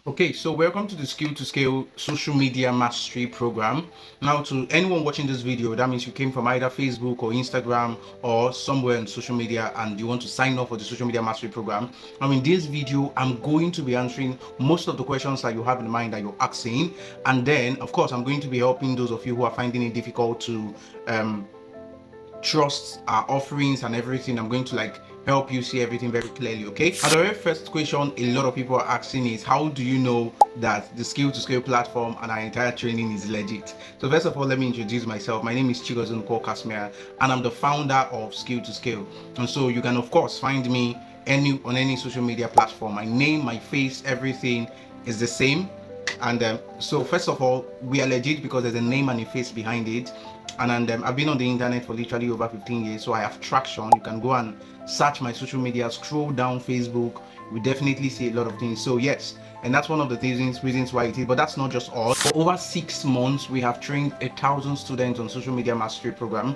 Okay, so welcome to the Skill2Scale social media mastery program. Now, to anyone watching this video, that means you came from either Facebook or Instagram or somewhere on social media and you want to sign up for the social media mastery program. Now, in this video, I'm going to be answering most of the questions that you have in mind that you're asking. And then, of course, I'm going to be helping those of you who are finding it difficult to trust our offerings and everything. I'm going to help you see everything very clearly. Okay, and the very first question a lot of people are asking is, how do you know that the Skill2Scale platform and our entire training is legit? So first of all, let me introduce myself. My name is Kasmia, and I'm the founder of Skill2Scale. And so you can of course find me on any social media platform. My name, my face, everything is the same. And so first of all, we are legit because there's a name and a face behind it. And I've been on the internet for literally over 15 years, so I have traction. You can go and search my social media, scroll down Facebook, we definitely see a lot of things. So yes, and that's one of the reasons why it is. But that's not just all. For over 6 months, we have trained 1,000 students on social media mastery program.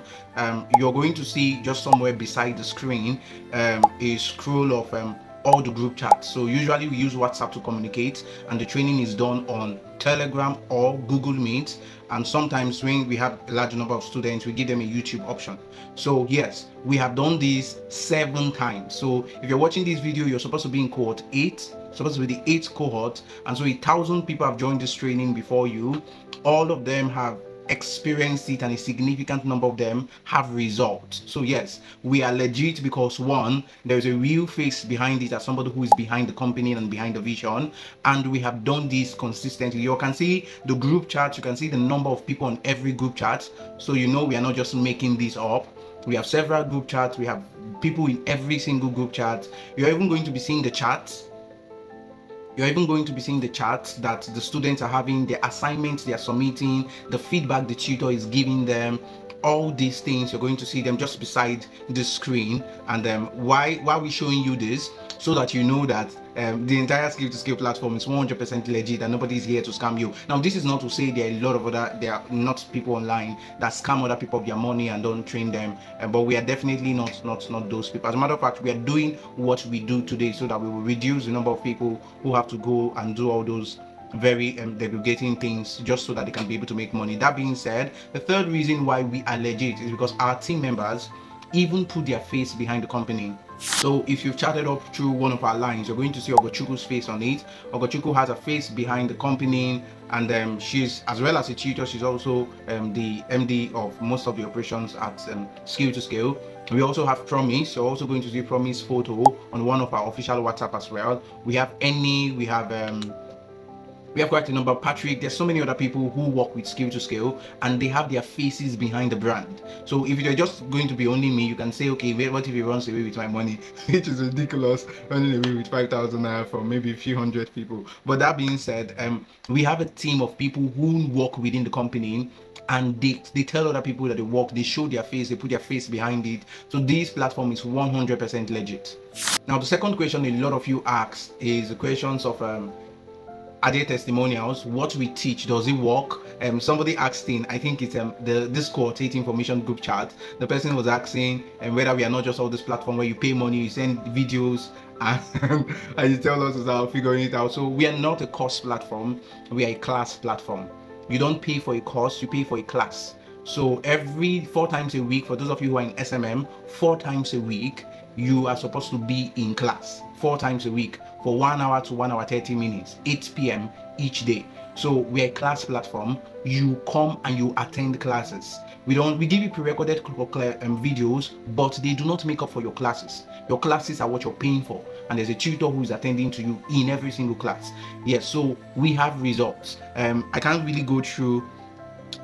You're going to see just somewhere beside the screen a scroll of all the group chats. So usually we use WhatsApp to communicate, and the training is done on Telegram or Google Meet. And sometimes when we have a large number of students, we give them a YouTube option. So yes, we have done this 7 times. So if you're watching this video, you're supposed to be in cohort 8, supposed to be the 8th cohort, and so 1,000 people have joined this training before you. All of them have experienced it, and a significant number of them have results. So yes, we are legit because one, there's a real face behind it as somebody who is behind the company and behind the vision, and we have done this consistently. You can see the group chat, you can see the number of people on every group chat, so you know we are not just making this up. We have several group chats, we have people in every single group chat. You're even going to be seeing the chats. You're even going to be seeing the charts that the students are having, the assignments they are submitting, the feedback the tutor is giving them. All these things, you're going to see them just beside the screen. And why are we showing you this? So that you know that the entire Skill2Scale platform is 100% legit and nobody is here to scam you. Now, this is not to say there are a lot of there are not people online that scam other people of their money and don't train them, but we are definitely not those people. As a matter of fact, we are doing what we do today so that we will reduce the number of people who have to go and do all those very degrading things just so that they can be able to make money. That being said, the third reason why we are legit is because our team members even put their face behind the company. So if you've chatted up through one of our lines, you're going to see Ogochukwu's face on it. Ogochukwu has a face behind the company, and she's, as well as a tutor, she's also the MD of most of the operations at Skill2Scale. We also have Promise. You're also going to see Promise photo on one of our official WhatsApp as well. We have we have quite a number. Patrick, there's so many other people who work with Skill2Scale and they have their faces behind the brand. So if you're just going to be only me, you can say, okay, what if he runs away with my money? Which is ridiculous, running away with 5,000 naira from maybe a few hundred people. But that being said, we have a team of people who work within the company, and they tell other people that they work, they show their face, they put their face behind it. So this platform is 100% legit. Now, the second question a lot of you ask is the questions of are there testimonials? What we teach, does it work? Somebody asked in, I think it's this cohort 8 information group chat. The person was asking whether we are not just all this platform where you pay money, you send videos, and you tell us about figuring it out. So we are not a course platform, we are a class platform. You don't pay for a course, you pay for a class. So every 4 times a week, for those of you who are in SMM, 4 times a week, you are supposed to be in class 4 times a week for 1 hour to 1 hour 30 minutes, 8 p.m. each day. So we're a class platform. You come and you attend classes. We give you pre-recorded videos, but they do not make up for your classes. Your classes are what you're paying for, and there's a tutor who is attending to you in every single class. Yes, so we have results. I can't really go through.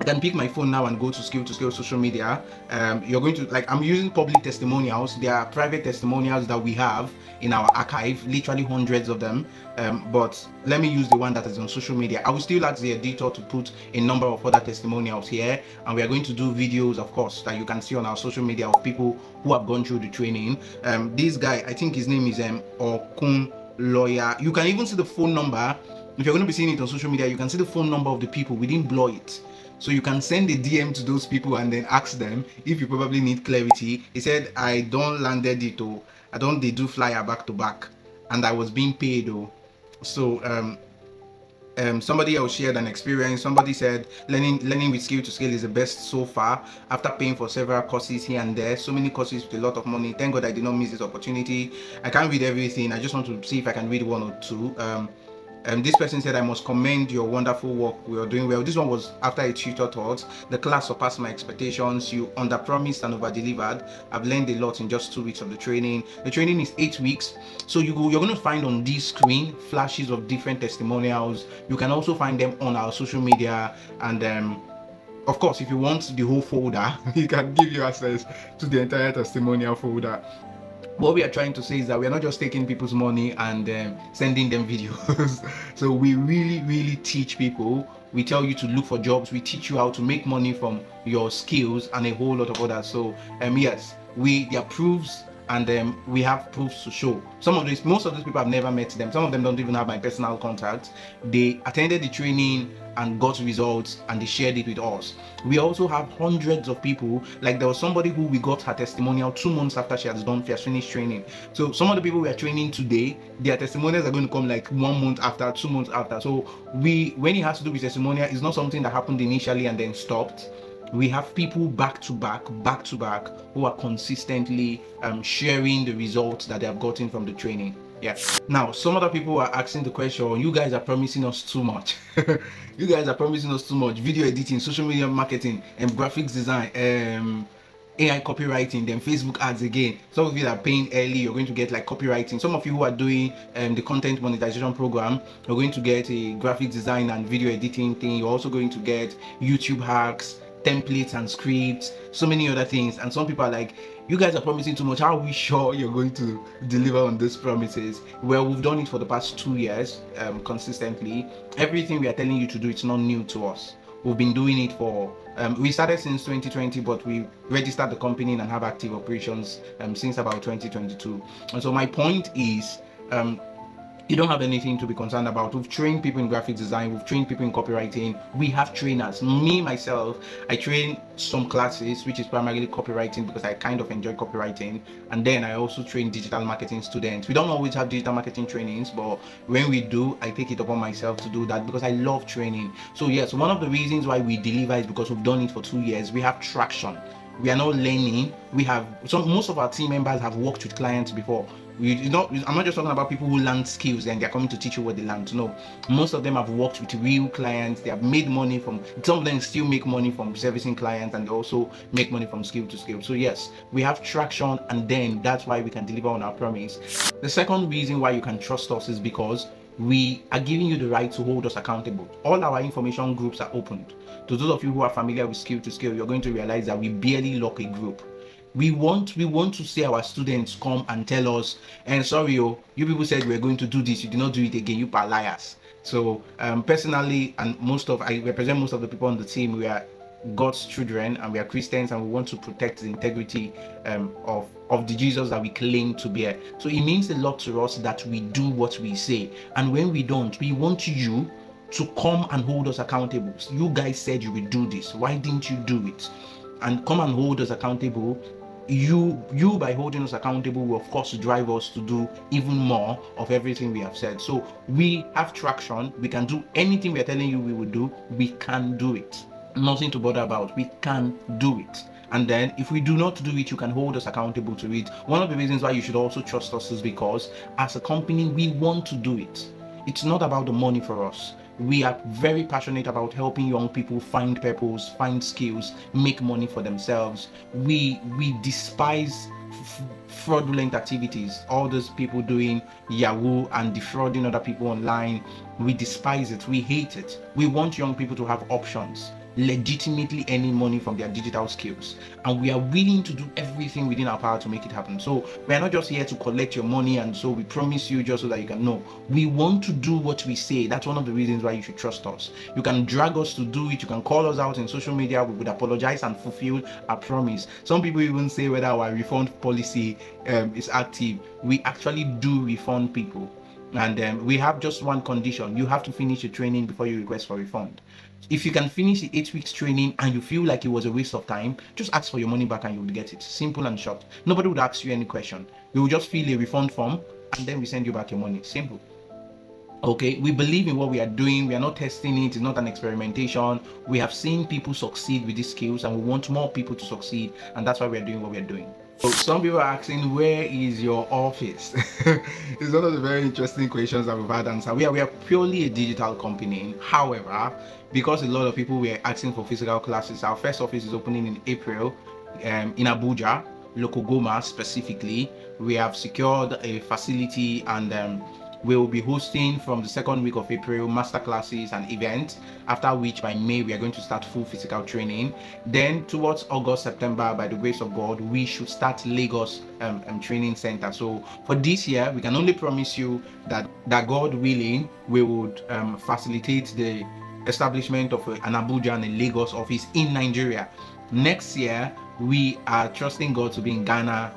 I can pick my phone now and go to Skill2Scale social media. You're going to, I'm using public testimonials. There are private testimonials that we have in our archive, literally hundreds of them. But let me use the one that is on social media. I will still ask the editor to put a number of other testimonials here, and we are going to do videos, of course, that you can see on our social media of people who have gone through the training. This guy, I think his name is Okun Lawyer. You can even see the phone number. If you're going to be seeing it on social media, you can see the phone number of the people. We didn't blow it. So you can send a DM to those people and then ask them if you probably need clarity. He said, I don't landed it, or I don't, they do flyer back to back, and I was being paid though. So somebody else shared an experience. Somebody said learning with Skill2Scale is the best so far after paying for several courses here and there, so many courses with a lot of money. Thank God I did not miss this opportunity. I can't read everything. I just want to see if I can read one or two. This person said, I must commend your wonderful work. We are doing well. This one was after a tutor taught. The class surpassed my expectations. You under-promised and over-delivered. I've learned a lot in just 2 weeks of the training. The training is 8 weeks. So you're going to find on this screen flashes of different testimonials. You can also find them on our social media. And of course, if you want the whole folder, we can give you access to the entire testimonial folder. What we are trying to say is that we are not just taking people's money and sending them videos. So we really teach people. We tell you to look for jobs. We teach you how to make money from your skills and a whole lot of others. So yes, there are proofs, and we have proofs to show. Most of these people, I've never met them. Some of them don't even have my personal contact. They attended the training and got results, and they shared it with us. We also have hundreds of people. Like there was somebody who we got her testimonial 2 months after she has finished training. So some of the people we are training today, their testimonials are going to come like 1 month after, 2 months after. So when it has to do with testimonial, it's not something that happened initially and then stopped. We have people back to back who are consistently sharing the results that they have gotten from the training. Yeah. Now, some other people are asking the question, you guys are promising us too much. You guys are promising us too much. Video editing, social media marketing, and graphics design, AI copywriting, then Facebook ads again. Some of you that are paying early, you're going to get like copywriting. Some of you who are doing the content monetization program, you're going to get a graphic design and video editing thing. You're also going to get YouTube hacks, templates and scripts, so many other things. And some people are like, you guys are promising too much. How are we sure you're going to deliver on these promises? Well, we've done it for the past 2 years consistently. Everything we are telling you to do, it's not new to us. We've been doing it for we started since 2020, but we registered the company and have active operations since about 2022. And so my point is, you don't have anything to be concerned about. We've trained people in graphic design, we've trained people in copywriting. We have trainers. Me, myself, I train some classes, which is primarily copywriting because I kind of enjoy copywriting. And then I also train digital marketing students. We don't always have digital marketing trainings, but when we do, I take it upon myself to do that because I love training. So yes, one of the reasons why we deliver is because we've done it for 2 years. We have traction. We are not learning. Most of our team members have worked with clients before. I'm not just talking about people who learn skills and they're coming to teach you what they learned. No, most of them have worked with real clients. They have made money from, some of them still make money from servicing clients, and they also make money from Skill2Scale. So yes, we have traction, and then that's why we can deliver on our promise. The second reason why you can trust us is because we are giving you the right to hold us accountable. All our information groups are opened. To those of you who are familiar with Skill2Scale, you're going to realize that we barely lock a group. We want to see our students come and tell us, and sorry, you people said we were going to do this, you did not do it again, you are liars. So personally, and I represent most of the people on the team, we are God's children and we are Christians, and we want to protect the integrity of the Jesus that we claim to bear. So it means a lot to us that we do what we say, and when we don't, we want you to come and hold us accountable. You guys said you will do this, why didn't you do it? And come and hold us accountable. You by holding us accountable will of course drive us to do even more of everything we have said. So we have traction. We can do anything we are telling you we will do. We can do it. Nothing to bother about. We can do it. And then if we do not do it, you can hold us accountable to it. One of the reasons why you should also trust us is because as a company, we want to do it. It's not about the money for us. We are very passionate about helping young people find purpose, find skills, make money for themselves. We despise fraudulent activities, all those people doing Yahoo and defrauding other people online. We despise it. We hate it. We want young people to have options, legitimately earning money from their digital skills, and we are willing to do everything within our power to make it happen. So we are not just here to collect your money and so we promise you just so that you can know. We want to do what we say. That's one of the reasons why you should trust us. You can drag us to do it. You can call us out in social media. We would apologize and fulfill our promise. Some people even say whether our refund policy is active. We actually do refund people, and we have just one condition. You have to finish your training before you request for refund. If you can finish the 8 weeks training and you feel like it was a waste of time, just ask for your money back and you will get it. Simple and short. Nobody would ask you any question. You will just fill a refund form and then we send you back your money. Simple. Okay, we believe in what we are doing. We are not testing it. It's not an experimentation. We have seen people succeed with these skills, and we want more people to succeed, and that's why we are doing what we are doing. So some people are asking, where is your office? It's one of the very interesting questions that we've had answered. We are purely a digital company. However, because a lot of people were asking for physical classes, our first office is opening in April, in Abuja, Lokogoma specifically. We have secured a facility, and we will be hosting from the second week of April master classes and events, after which by May we are going to start full physical training. Then towards August, September, by the grace of God, we should start Lagos training center. So for this year, we can only promise you that God willing, we would facilitate the establishment of an Abuja and a Lagos office in Nigeria. Next year, we are trusting God to be in Ghana,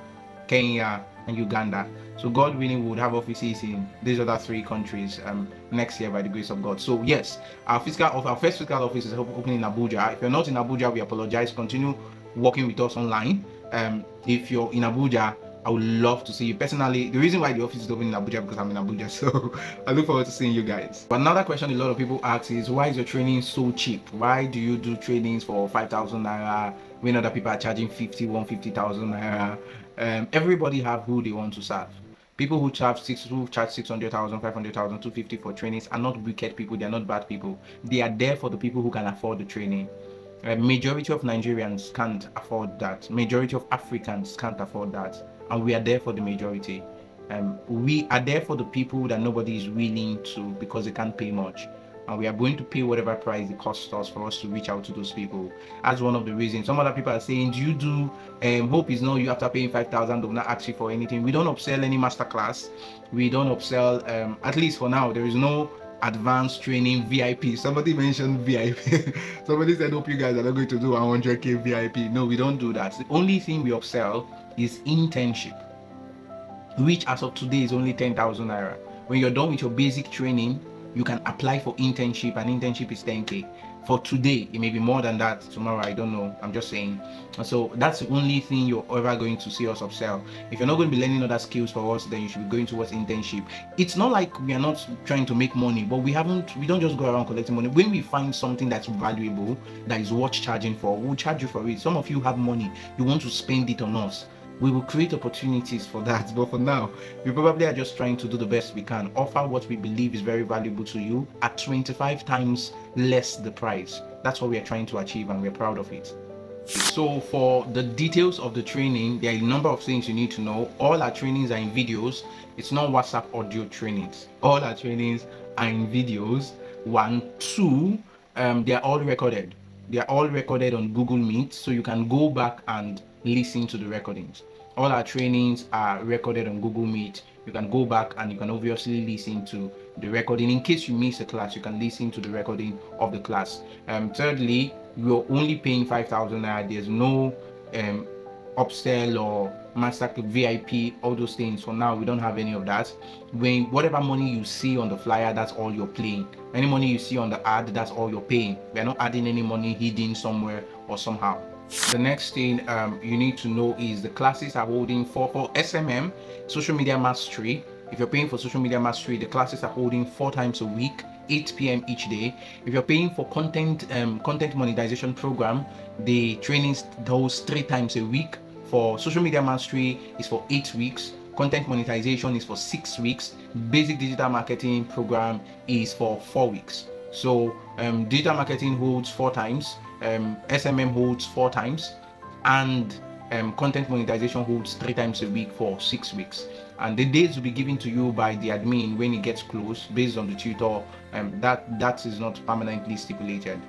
Kenya, and Uganda. So God willing, we would have offices in these other 3 countries next year by the grace of God. So yes, our first physical office is opening in Abuja. If you're not in Abuja, we apologize. Continue working with us online. If you're in Abuja, I would love to see you personally. The reason why the office is open in Abuja because I'm in Abuja, so I look forward to seeing you guys. But another question a lot of people ask is, why is your training so cheap? Why do you do trainings for 5,000 naira when other people are charging 150,000 naira? Everybody have who they want to serve. People who charge 600,000, 500,000, 250 for trainings are not wicked people. They are not bad people. They are there for the people who can afford the training. Majority of Nigerians can't afford that. Majority of Africans can't afford that, and we are there for the majority. We are there for the people that nobody is willing to, because they can't pay much, and we are going to pay whatever price it costs us for us to reach out to those people. That's one of the reasons. Some other people are saying, do you do hope is no, you after paying 5,000 they'll not ask you for anything. We don't upsell any masterclass. We don't upsell, at least for now. There is no advanced training VIP. Somebody mentioned VIP. Somebody said, hope you guys are not going to do 100k VIP. No, we don't do that. The only thing we upsell is internship, which as of today is only 10,000 naira. When you're done with your basic training, you can apply for internship, and internship is 10k. For today, it may be more than that tomorrow, I don't know, I'm just saying. So that's the only thing you're ever going to see us upsell. If you're not going to be learning other skills for us, then you should be going towards internship. It's not like we are not trying to make money, but we don't just go around collecting money. When we find something that's valuable, that is worth charging for, we'll charge you for it. Some of you have money, you want to spend it on us. We will create opportunities for that, but for now, we probably are just trying to do the best we can, offer what we believe is very valuable to you at 25 times less the price. That's what we are trying to achieve, and we're proud of it. So for the details of the training, there are a number of things you need to know. All our trainings are in videos. It's not WhatsApp audio trainings. All our trainings are in videos. 1, 2, they are all recorded. They are all recorded on Google Meet, so you can go back and listen to the recordings. All our trainings are recorded on Google Meet. You can go back and you can obviously listen to the recording. In case you miss a class, you can listen to the recording of the class. Thirdly, you're only paying 5,000 naira. There's no upsell or master VIP, all those things. For now, we don't have any of that. When whatever money you see on the flyer, that's all you're paying. Any money you see on the ad, that's all you're paying. We're not adding any money hidden somewhere or somehow. The next thing you need to know is the classes are holding for SMM, social media mastery. If you're paying for social media mastery, the classes are holding 4 times a week, 8 p.m. each day. If you're paying for content monetization program, the trainings those 3 times a week. For social media mastery is for 8 weeks. Content monetization is for 6 weeks. Basic digital marketing program is for 4 weeks. So digital marketing holds 4 times, SMM holds 4 times, and content monetization holds 3 times a week for 6 weeks. And the dates will be given to you by the admin when it gets close, based on the tutor. That is not permanently stipulated.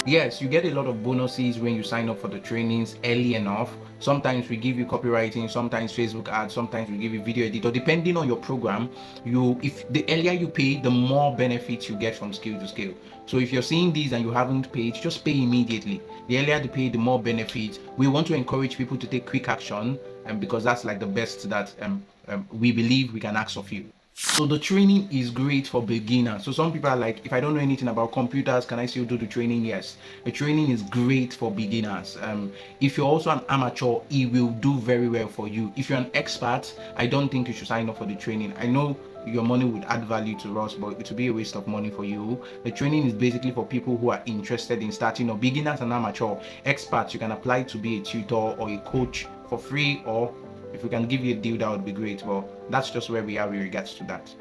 Yes, you get a lot of bonuses when you sign up for the trainings early enough. Sometimes we give you copywriting, sometimes Facebook ads, sometimes we give you video editor. Depending on your program, if the earlier you pay, the more benefits you get from Skill2Scale. So if you're seeing these and you haven't paid, just pay immediately. The earlier you pay, the more benefits. We want to encourage people to take quick action, because that's like the best that we believe we can ask of you. So the training is great for beginners. So some people are like, if I don't know anything about computers, can I still do the training? Yes, the training is great for beginners. If you're also an amateur, it will do very well for you. If you're an expert, I don't think you should sign up for the training. I know your money would add value to us, but it will be a waste of money for you. The training is basically for people who are interested in starting, or beginners and amateur. Experts, you can apply to be a tutor or a coach for free, or if we can give you a deal, that would be great. Well, that's just where we are with regards to that.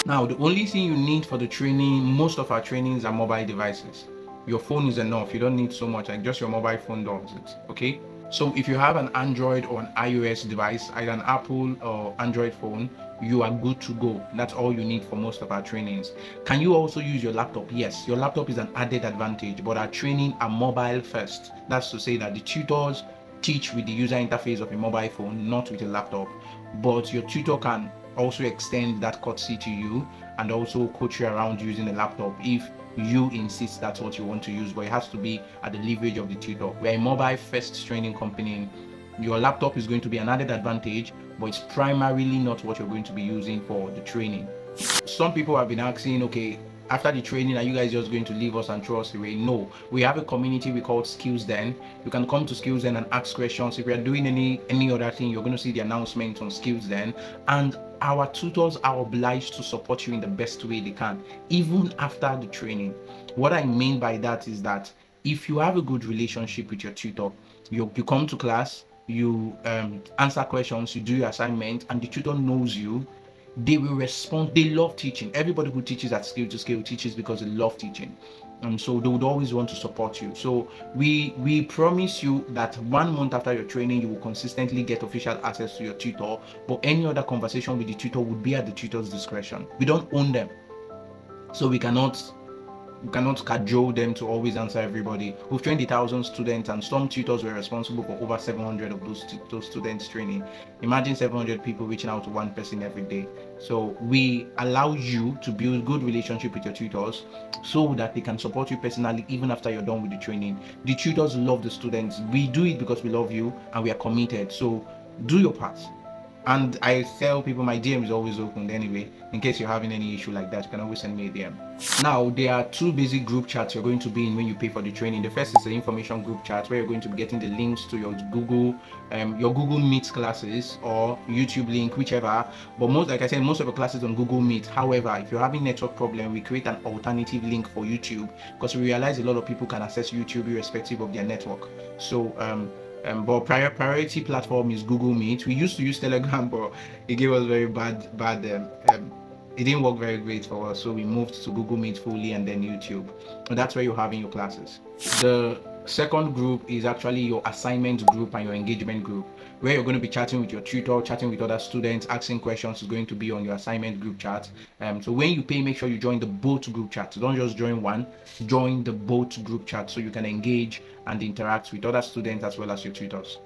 Now, the only thing you need for the training, most of our trainings are mobile devices. Your phone is enough. You don't need so much, like just your mobile phone does it. Okay. So if you have an Android or an iOS device, either an Apple or Android phone, you are good to go. That's all you need for most of our trainings. Can you also use your laptop? Yes, your laptop is an added advantage, but our training are mobile first. That's to say that the tutors teach with the user interface of a mobile phone, not with a laptop, but your tutor can also extend that courtesy to you and also coach you around using a laptop if you insist that's what you want to use, but it has to be at the leverage of the tutor. We're a mobile first training company. Your laptop is going to be an added advantage, but it's primarily not what you're going to be using for the training. Some people have been asking, okay, after the training, are you guys just going to leave us and throw us away? No, we have a community we call Skill2Scale. You can come to Skill2Scale and ask questions. If you're doing any other thing, you're going to see the announcement on Skill2Scale, and our tutors are obliged to support you in the best way they can, even after the training. What I mean by that is that if you have a good relationship with your tutor, you come to class, you answer questions, you do your assignment, and the tutor knows you, they will respond. They love teaching. Everybody who teaches at Skill2Scale teaches because they love teaching, and so they would always want to support you. So we promise you that 1 month after your training, you will consistently get official access to your tutor, but any other conversation with the tutor would be at the tutor's discretion. We don't own them, so we cannot cajole them to always answer everybody. We've trained 1,000 students, and some tutors were responsible for over 700 of those students training. Imagine 700 people reaching out to one person every day. So we allow you to build good relationship with your tutors so that they can support you personally even after you're done with the training. The tutors love the students. We do it because we love you and we are committed. So do your part. And I tell people my DM is always open anyway. In case you're having any issue like that, you can always send me a DM. Now, there are 2 basic group chats you're going to be in when you pay for the training. The first is the information group chat, where you're going to be getting the links to your Google Meet classes or YouTube link, whichever. But like I said, most of the classes on Google Meet. However, if you're having network problem, we create an alternative link for YouTube, because we realize a lot of people can access YouTube irrespective of their network. So but priority platform is Google Meet. We used to use Telegram, but it gave us very bad it didn't work very great for us, so we moved to Google Meet fully, and then YouTube. And that's where you're having your classes. The second group is actually your assignment group and your engagement group, where you're going to be chatting with your tutor, chatting with other students, asking questions is going to be on your assignment group chat. So when you pay, make sure you join the both group chats. Don't just join one, join the both group chats so you can engage and interact with other students as well as your tutors.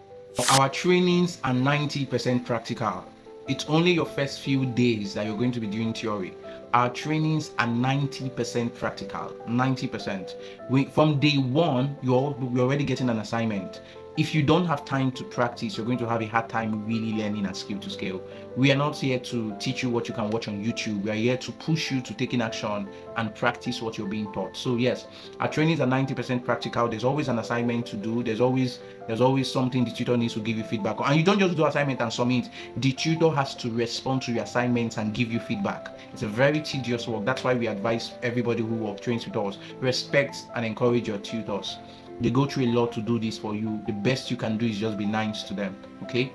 Our trainings are 90% practical. It's only your first few days that you're going to be doing theory. Our trainings are 90% practical, 90%. From day one, you're already getting an assignment. If you don't have time to practice, you're going to have a hard time really learning at Skill2Scale. We are not here to teach you what you can watch on YouTube. We are here to push you to taking action and practice what you're being taught. So yes, our trainings are 90% practical. There's always an assignment to do. There's always something the tutor needs to give you feedback on. And you don't just do assignment and submit. The tutor has to respond to your assignments and give you feedback. It's a very tedious work. That's why we advise everybody who trains with us, respect and encourage your tutors. They go through a lot to do this for you. The best you can do is just be nice to them. Okay,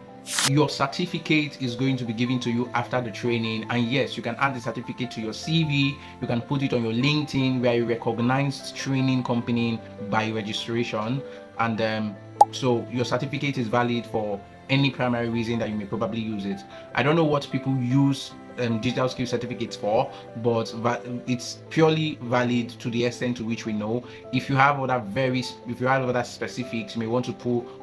your certificate is going to be given to you after the training, and yes, you can add the certificate to your CV. You can put it on your LinkedIn. We are a recognized training company by registration, and so your certificate is valid for any primary reason that you may probably use it. I don't know what people use digital skill certificates for, but it's purely valid to the extent to which we know. If you have other specifics, you may want to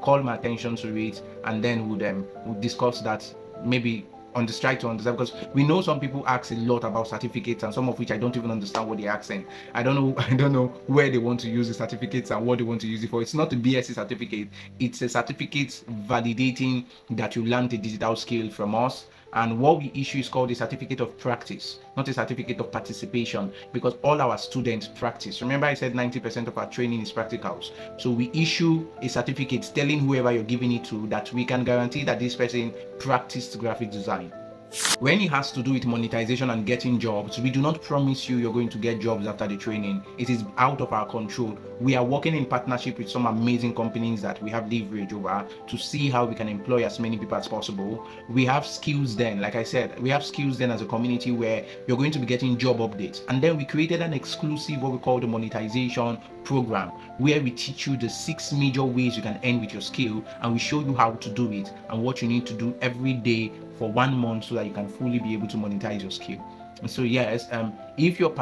call my attention to it, and then we'll discuss that maybe on the strike to understand, because we know some people ask a lot about certificates, and some of which I don't even understand what they're asking. I don't know where they want to use the certificates and what they want to use it for. It's not a BSc certificate. It's a certificate validating that you learned a digital skill from us. And what we issue is called a certificate of practice, not a certificate of participation, because all our students practice. Remember I said 90% of our training is practicals. So we issue a certificate telling whoever you're giving it to that we can guarantee that this person practiced graphic design. When it has to do with monetization and getting jobs, we do not promise you're going to get jobs after the training. It is out of our control. We are working in partnership with some amazing companies that we have leverage over to see how we can employ as many people as possible. We have skills then, like I said, we have skills then as a community where you're going to be getting job updates. And then we created an exclusive, what we call the monetization program, where we teach you the 6 major ways you can earn with your skill, and we show you how to do it and what you need to do every day for 1 month so that you can fully be able to monetize your skill. And so yes, if you're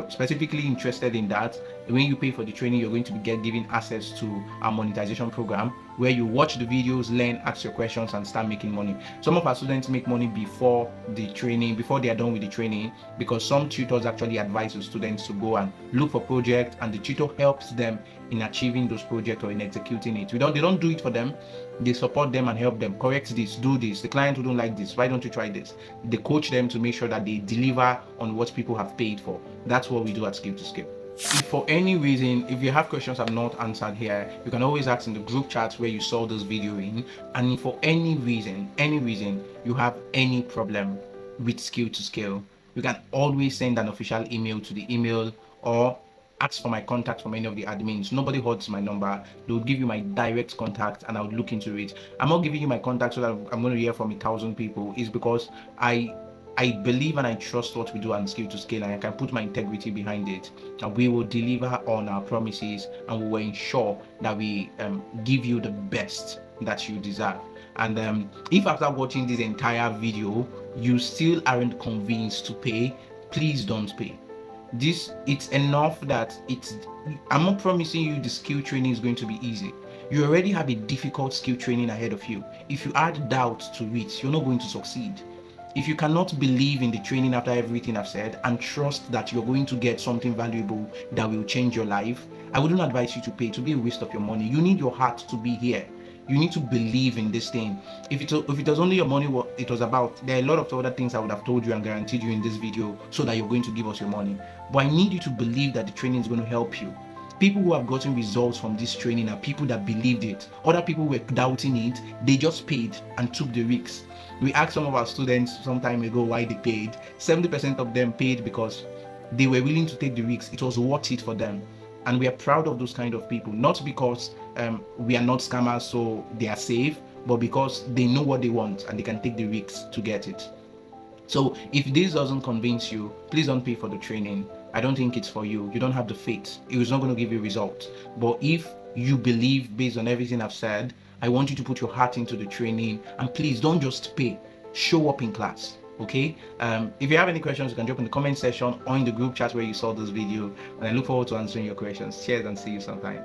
specifically interested in that, when you pay for the training, you're going to be given access to our monetization program where you watch the videos, learn, ask your questions, and start making money. Some of our students make money before the training, before they are done with the training, because some tutors actually advise the students to go and look for projects, and the tutor helps them in achieving those projects or in executing it. They don't do it for them. They support them and help them. Correct this, do this. The client who don't like this, why don't you try this? They coach them to make sure that they deliver on what people have paid for. That's what we do at Skill2Scale. If for any reason, if you have questions I've not answered here, you can always ask in the group chat where you saw this video in. And if for any reason you have any problem with Skill2Scale, you can always send an official email to the email or ask for my contact from any of the admins. Nobody holds my number. They'll give you my direct contact and I'll look into it. I'm not giving you my contact so that I'm going to hear from 1,000 people. It's because I believe and I trust what we do on Skill2Scale, and I can put my integrity behind it. And we will deliver on our promises, and we will ensure that we give you the best that you deserve. And if after watching this entire video you still aren't convinced to pay, please don't pay. It's enough that I'm not promising you the skill training is going to be easy. You already have a difficult skill training ahead of you. If you add doubt to it, you're not going to succeed. If you cannot believe in the training after everything I've said and trust that you're going to get something valuable that will change your life, I wouldn't advise you to pay. To be a waste of your money. You need your heart to be here. You need to believe in this thing. If it was only your money what it was about, there are a lot of other things I would have told you and guaranteed you in this video so that you're going to give us your money. But I need you to believe that the training is going to help you. People who have gotten results from this training are people that believed it. Other people were doubting it. They just paid and took the risks. We asked some of our students some time ago why they paid. 70% of them paid because they were willing to take the risks. It was worth it for them. And we are proud of those kind of people, not because we are not scammers so they are safe, but because they know what they want and they can take the risks to get it. So if this doesn't convince you, please don't pay for the training. I don't think it's for you. You don't have the faith. It is not going to give you results. But if you believe based on everything I've said, I want you to put your heart into the training, and please don't just pay. Show up in class. Okay, if you have any questions, you can drop in the comment section or in the group chat where you saw this video, and I look forward to answering your questions. Cheers and see you sometime.